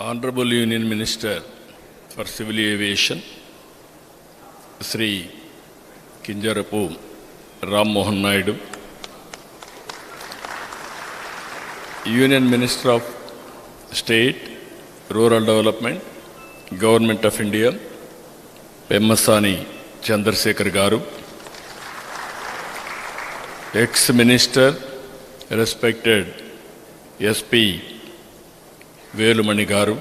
Honorable Union Minister for Civil Aviation, Sri Kinjarapu Ram Mohan Naidu, Union Minister of State, Rural Development, Government of India, Pemmasani Chandrasekhar Garu, ex-minister, respected SP Velumani Garu,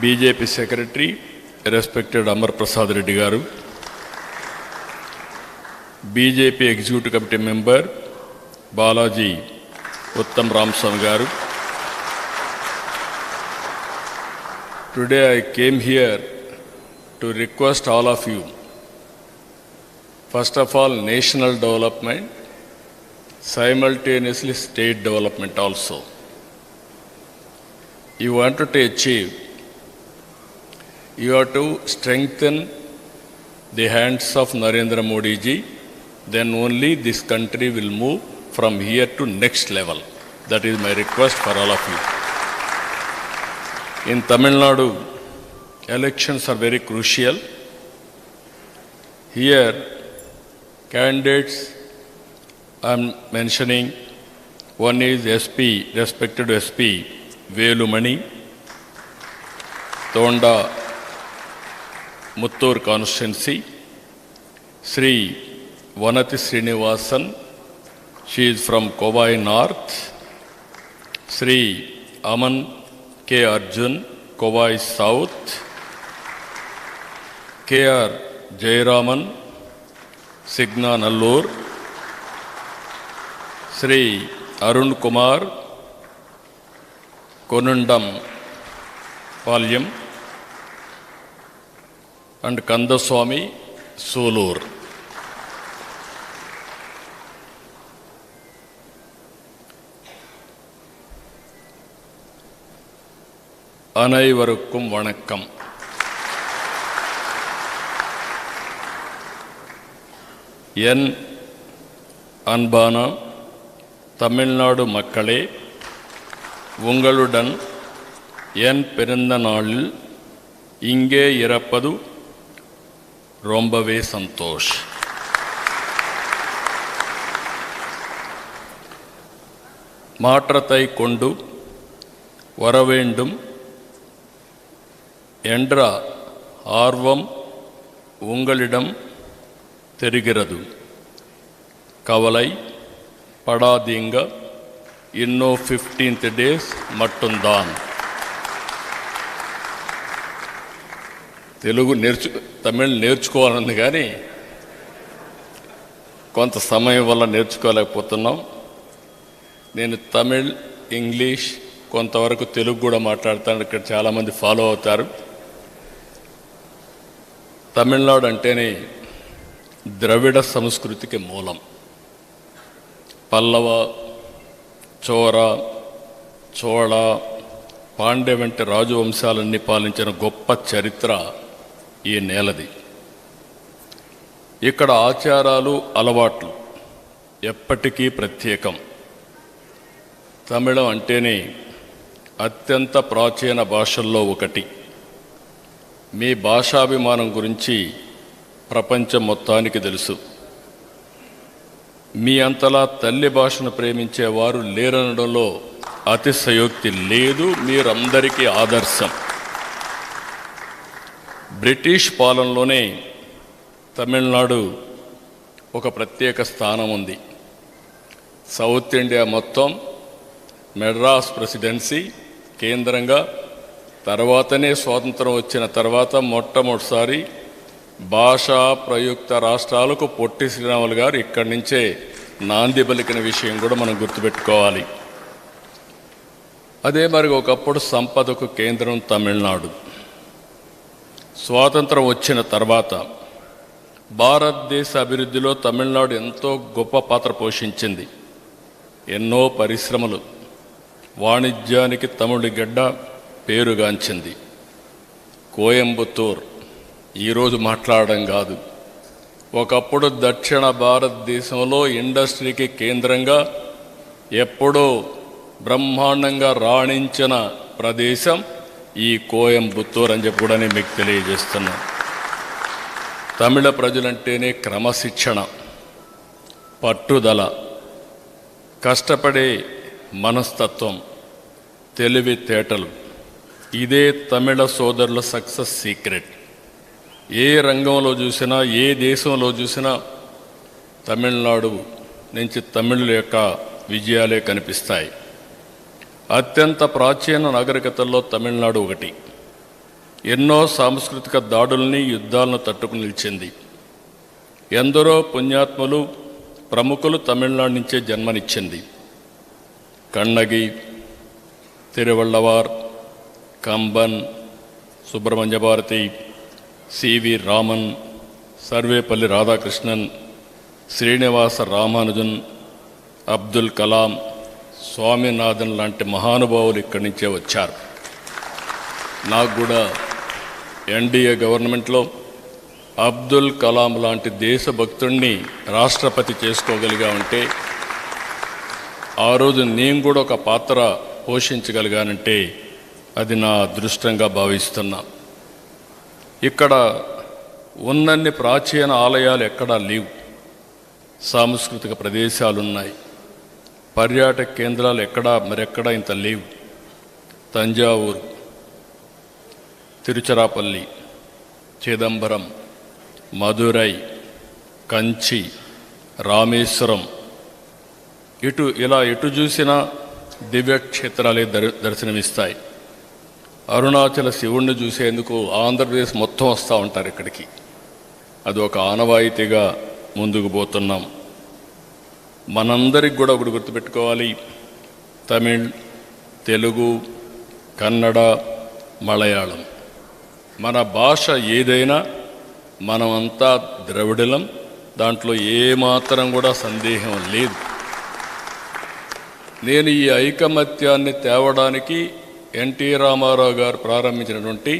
BJP Secretary, respected Amar Prasad Reddy Garu, BJP Executive Committee Member Balaji Uttam Ramswamy Garu. Today I came here to request all of you, first of all, national development, simultaneously state development also. You wanted to achieve, you have to strengthen the hands of Narendra Modi ji, then only this country will move from here to next level. That is my request for all of you. In Tamil Nadu, elections are very crucial. Here, candidates I am mentioning, one is SP, respected SP Velumani, Tonda Muttur constituency, Sri Vanati Srinivasan, she is from Kovai North, Sri Aman K. Arjun, Kovai South, K.R. Jayaraman, Signa Nallur, Sri Arun Kumar, Konundam Palyam, and Kandaswamy Solur. அனைவருக்கும் வணக்கம். என் அன்பான தமிழ்நாடு மக்களே, உங்களுடன் என் பிறந்த நாளில் இங்கே இருப்பது ரொம்பவே சந்தோஷ். மாற்றத்தை கொண்டு வர வேண்டும் என்ற ஆர்வம் உங்களிடம் தெரிகிறது. கவலை படாதீங்க, இன்னும் 15th days மட்டும்தான். తమిళ్ నేర్చుకోవాలని కానీ కొంత సమయం వల్ల నేర్చుకోలేకపోతున్నాం. నేను తమిళ్, ఇంగ్లీష్, కొంతవరకు తెలుగు కూడా మాట్లాడతాను. ఇక్కడ చాలామంది ఫాలో అవుతారు. తమిళనాడు అంటేనే ద్రవిడ సంస్కృతికి మూలం. పల్లవ, చోర, చోళ, పాండ్య వంటి రాజవంశాలన్నీ పాలించిన గొప్ప చరిత్ర ఈ నేలది. ఇక్కడ ఆచారాలు, అలవాట్లు ఎప్పటికీ ప్రత్యేకం. తమిళం అంటేనే అత్యంత ప్రాచీన భాషల్లో ఒకటి. మీ భాషాభిమానం గురించి ప్రపంచం మొత్తానికి తెలుసు. మీ అంతలా తల్లి భాషను ప్రేమించేవారు లేరనడంలో అతిశయోక్తి లేదు. మీరందరికీ ఆదర్శం. బ్రిటిష్ పాలనలోనే తమిళనాడు ఒక ప్రత్యేక స్థానం ఉంది. సౌత్ ఇండియా మొత్తం మెడ్రాస్ ప్రెసిడెన్సీ కేంద్రంగా, తర్వాతనే స్వాతంత్రం వచ్చిన తర్వాత మొట్టమొదటిసారి భాషా ప్రయుక్త రాష్ట్రాలకు పొట్టి శ్రీరాములు గారు ఇక్కడి నుంచే నాంది పలికిన విషయం కూడా మనం గుర్తుపెట్టుకోవాలి. అదే మరి ఒకప్పుడు సంపదకు కేంద్రం తమిళనాడు. స్వాతంత్రం వచ్చిన తర్వాత భారతదేశ అభివృద్ధిలో తమిళనాడు ఎంతో గొప్ప పాత్ర పోషించింది. ఎన్నో పరిశ్రమలు, వాణిజ్యానికి తమిళ గడ్డ పేరుగాంచింది. కోయంబత్తూర్ ఈరోజు మాట్లాడడం కాదు, ఒకప్పుడు దక్షిణ భారతదేశంలో ఇండస్ట్రీకి కేంద్రంగా ఎప్పుడో బ్రహ్మాండంగా రాణించిన ప్రదేశం ఈ కోయంబత్తూర్ అని చెప్పి కూడా నేను మీకు తెలియజేస్తున్నాను. తమిళ ప్రజలంటేనే క్రమశిక్షణ, పట్టుదల, కష్టపడే మనస్తత్వం, తెలివితేటలు. ఇదే తమిళ సోదరుల సక్సెస్ సీక్రెట్. ఏ రంగంలో చూసినా, ఏ దేశంలో చూసినా తమిళనాడు నుంచి తమిళుల యొక్క విజయాలే కనిపిస్తాయి. అత్యంత ప్రాచీన నాగరికతల్లో తమిళనాడు ఒకటి. ఎన్నో సాంస్కృతిక దాడుల్ని, యుద్ధాలను తట్టుకుని నిలిచింది. ఎందరో పుణ్యాత్ములు, ప్రముఖులు తమిళనాడు నుంచే జన్మనిచ్చింది. కన్నగి, తిరువళ్ళవార్, కంబన్, సుబ్రహ్మణ్య భారతి, సివి రామన్, సర్వేపల్లి రాధాకృష్ణన్, శ్రీనివాస రామానుజన్, అబ్దుల్ కలాం, స్వామినాథన్ లాంటి మహానుభావులు ఇక్కడి నుంచే వచ్చారు. నాకు కూడా ఎన్డీఏ గవర్నమెంట్లో అబ్దుల్ కలాం లాంటి దేశభక్తుడిని రాష్ట్రపతి చేసుకోగలిగా ఉంటే, ఆ రోజు నేను కూడా ఒక పాత్ర పోషించగలిగానంటే అది నా అదృష్టంగా భావిస్తున్నా. ఇక్కడ ఉన్నన్ని ప్రాచీన ఆలయాలు ఎక్కడా లేవు. సాంస్కృతిక ప్రదేశాలున్నాయి. పర్యాటక కేంద్రాలు మరెక్కడా ఇంత లేవు. తంజావూరు, తిరుచిరాపల్లి, చిదంబరం, మదురై, కంచి, రామేశ్వరం, ఎటు చూసినా దివ్యక్షేత్రాలే దర్శనమిస్తాయి. అరుణాచల శివుణ్ణి చూసేందుకు ఆంధ్రప్రదేశ్ మొత్తం వస్తూ ఉంటారు ఇక్కడికి. అది ఒక ఆనవాయితీగా ముందుకు పోతున్నాం. మనందరికి కూడా ఒకటి గుర్తుపెట్టుకోవాలి, తమిళ్, తెలుగు, కన్నడ, మలయాళం, మన భాష ఏదైనా మనమంతా ద్రవిడులం. దాంట్లో ఏమాత్రం కూడా సందేహం లేదు. నేను ఈ ఐకమత్యాన్ని తేవడానికి ఎన్టీ రామారావు గారు ప్రారంభించినటువంటి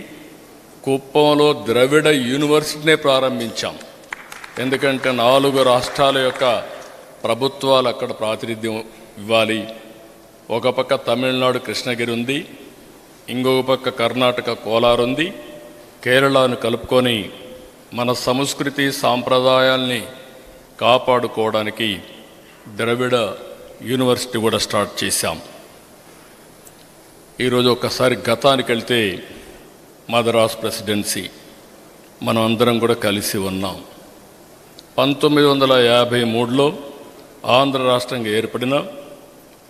కుప్పంలో ద్రవిడ యూనివర్సిటీనే ప్రారంభించాం. ఎందుకంటే 4 రాష్ట్రాల యొక్క ప్రభుత్వాలు అక్కడ ప్రాతినిధ్యం ఇవ్వాలి. ఒక పక్క తమిళనాడు కృష్ణగిరి ఉంది, ఇంకొక పక్క కర్ణాటక కోలార్ ఉంది. కేరళను కలుపుకొని మన సంస్కృతి సాంప్రదాయాల్ని కాపాడుకోవడానికి ద్రవిడ యూనివర్సిటీ కూడా స్టార్ట్ చేశాం. ఈరోజు ఒక్కసారి గతానికి వెళ్తే మద్రాస్ ప్రెసిడెన్సీ మనం అందరం కూడా కలిసి ఉన్నాం. 1953లో ఆంధ్ర రాష్ట్రంగా ఏర్పడిన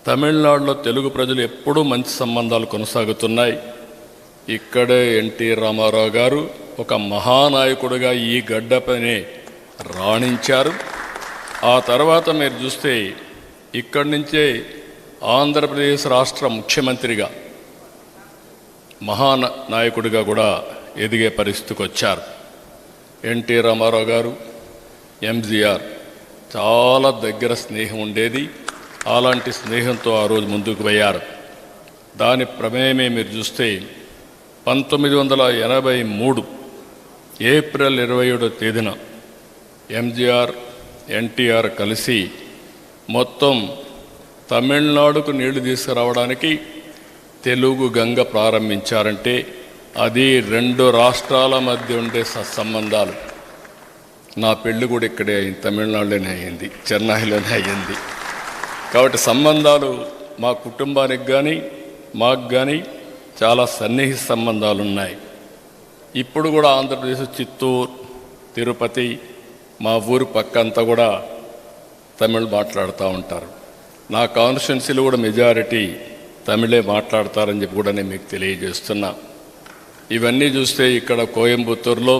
తమిళనాడులో తెలుగు ప్రజలు ఎప్పుడూ మంచి సంబంధాలు కొనసాగుతున్నాయి. ఇక్కడే ఎన్టీ రామారావు గారు ఒక మహానాయకుడిగా ఈ గడ్డపైనే రాణించారు. ఆ తర్వాత మీరు చూస్తే ఇక్కడి నుంచే ఆంధ్రప్రదేశ్ రాష్ట్ర ముఖ్యమంత్రిగా, మహానాయకుడిగా కూడా ఎదిగే పరిస్థితికి వచ్చారు. ఎన్టీ రామారావు గారు, ఎంజీఆర్ చాలా దగ్గర స్నేహం ఉండేది. అలాంటి స్నేహంతో ఆ రోజు ముందుకు పోయారు. దాని ప్రమేయమే మీరు చూస్తే 1983 ఏప్రిల్ 27వ తేదీన ఎంజీఆర్, ఎన్టీఆర్ కలిసి మొత్తం తమిళనాడుకు నీళ్లు తీసుకురావడానికి తెలుగు గంగ ప్రారంభించారంటే అది 2 రాష్ట్రాల మధ్య ఉండే సత్సంబంధాలు. నా పెళ్ళి కూడా ఇక్కడే అయింది, తమిళనాడులోనే అయ్యింది, చెన్నైలోనే అయ్యింది. కాబట్టి సంబంధాలు మా కుటుంబానికి కానీ మాకు కానీ చాలా సన్నిహిత సంబంధాలు ఉన్నాయి. ఇప్పుడు కూడా ఆంధ్రప్రదేశ్, చిత్తూరు, తిరుపతి, మా ఊరు పక్కంతా కూడా తమిళ్ మాట్లాడుతూ ఉంటారు. నా కాన్స్టిట్యున్సీలో కూడా మెజారిటీ తమిళే మాట్లాడతారని చెప్పి కూడా నేను మీకు తెలియజేస్తున్నా. ఇవన్నీ చూస్తే ఇక్కడ కోయంబత్తూరులో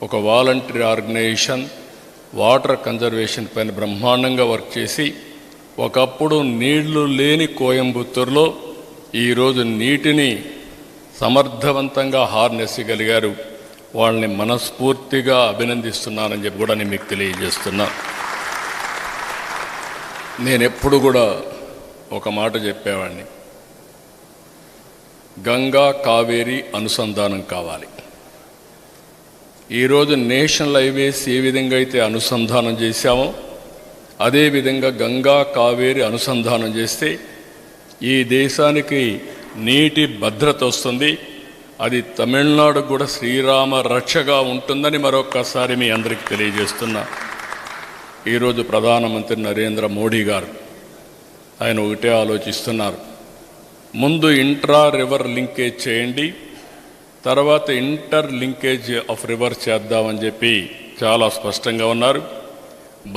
ఒక వాలంటరీ ఆర్గనైజేషన్ వాటర్ కన్జర్వేషన్ పైన బ్రహ్మాండంగా వర్క్ చేసి ఒకప్పుడు నీళ్లు లేని కోయంబత్తూరులో ఈరోజు నీటిని సమర్థవంతంగా హార్నెస్గలిగారు. వాళ్ళని మనస్ఫూర్తిగా అభినందిస్తున్నానని చెప్పి కూడా నేను మీకు తెలియజేస్తున్నా. నేను ఎప్పుడు కూడా ఒక మాట చెప్పేవాడిని, గంగా కావేరి అనుసంధానం కావాలి. ఈరోజు నేషనల్ హైవేస్ ఏ విధంగా అయితే అనుసంధానం చేశామో అదేవిధంగా గంగా కావేరి అనుసంధానం చేస్తే ఈ దేశానికి నీటి భద్రత వస్తుంది. అది తమిళనాడు కూడా శ్రీరామ రక్షగా ఉంటుందని మరొక్కసారి మీ అందరికీ తెలియజేస్తున్నా. ఈరోజు ప్రధానమంత్రి నరేంద్ర మోడీ గారు ఆయన ఒకటే ఆలోచిస్తున్నారు. ముందు ఇంట్రా రివర్ లింకేజ్ చేయండి, తర్వాత ఇంటర్ లింకేజ్ ఆఫ్ రివర్ చేద్దామని చెప్పి చాలా స్పష్టంగా ఉన్నారు.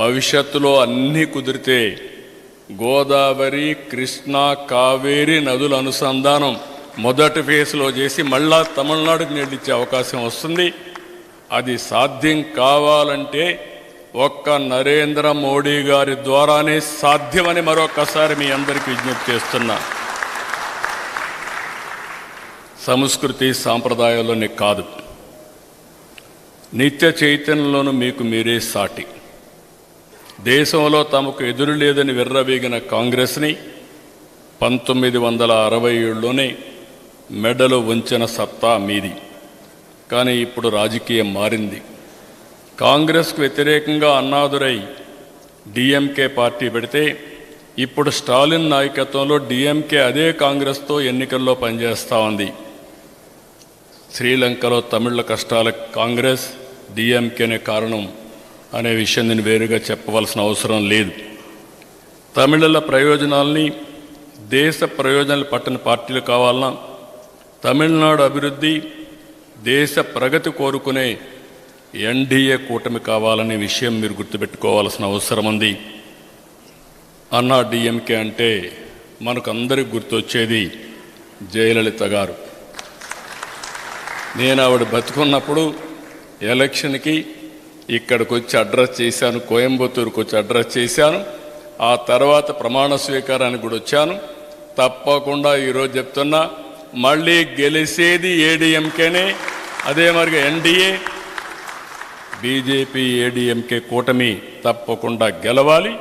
భవిష్యత్తులో అన్నీ కుదిరితే గోదావరి, కృష్ణా, కావేరి నదుల అనుసంధానం మొదటి ఫేజ్లో చేసి మళ్ళా తమిళనాడుకు నీళ్ళిచ్చే అవకాశం వస్తుంది. అది సాధ్యం కావాలంటే ఒక్క నరేంద్ర మోడీ గారి ద్వారానే సాధ్యమని మరొకసారి మీ అందరికీ విజ్ఞప్తి చేస్తున్నా. సంస్కృతి సాంప్రదాయాల్లోనే కాదు, నిత్య చైతన్యంలోనూ మీకు మీరే సాటి. దేశంలో తమకు ఎదురు లేదని విర్రవీగిన కాంగ్రెస్ని 1967లోనే మెడలు వంచిన సత్తా మీది. కానీ ఇప్పుడు రాజకీయం మారింది. కాంగ్రెస్కు వ్యతిరేకంగా అన్నాదురై డిఎంకే పార్టీ పెడితే ఇప్పుడు స్టాలిన్ నాయకత్వంలో డిఎంకే అదే కాంగ్రెస్తో ఎన్నికల్లో పనిచేస్తూ ఉంది. శ్రీలంకలో తమిళ కష్టాలకు కాంగ్రెస్ డిఎంకేనే కారణం అనే విషయం నేను వేరుగా చెప్పవలసిన అవసరం లేదు. తమిళల ప్రయోజనాల్ని, దేశ ప్రయోజనాలు పట్టిన పార్టీలు కావాలన్నా, తమిళనాడు అభివృద్ధి, దేశ ప్రగతి కోరుకునే ఎన్డీఏ కూటమి కావాలనే విషయం మీరు గుర్తుపెట్టుకోవాల్సిన అవసరం ఉంది. అన్నా డిఎంకే అంటే మనకు అందరికి గుర్తొచ్చేది జయలలిత గారు. నేను ఆవిడ బతుకున్నప్పుడు ఎలక్షన్కి ఇక్కడికి వచ్చి అడ్రస్ చేశాను, కోయంబత్తూరుకు వచ్చి అడ్రస్ చేశాను. ఆ తర్వాత ప్రమాణ స్వీకారానికి కూడా వచ్చాను. తప్పకుండా ఈరోజు చెప్తున్నా, మళ్ళీ గెలిచేది ఏడీఎంకేనే. అదే మరిగా ఎన్డీఏ, బీజేపీ, ఏడీఎంకే కూటమి తప్పకుండా గెలవాలి.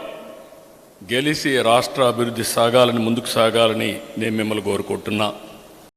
గెలిచి రాష్ట్ర అభివృద్ధి సాగాలని, ముందుకు సాగాలని నేను మిమ్మల్ని కోరుకుంటున్నా.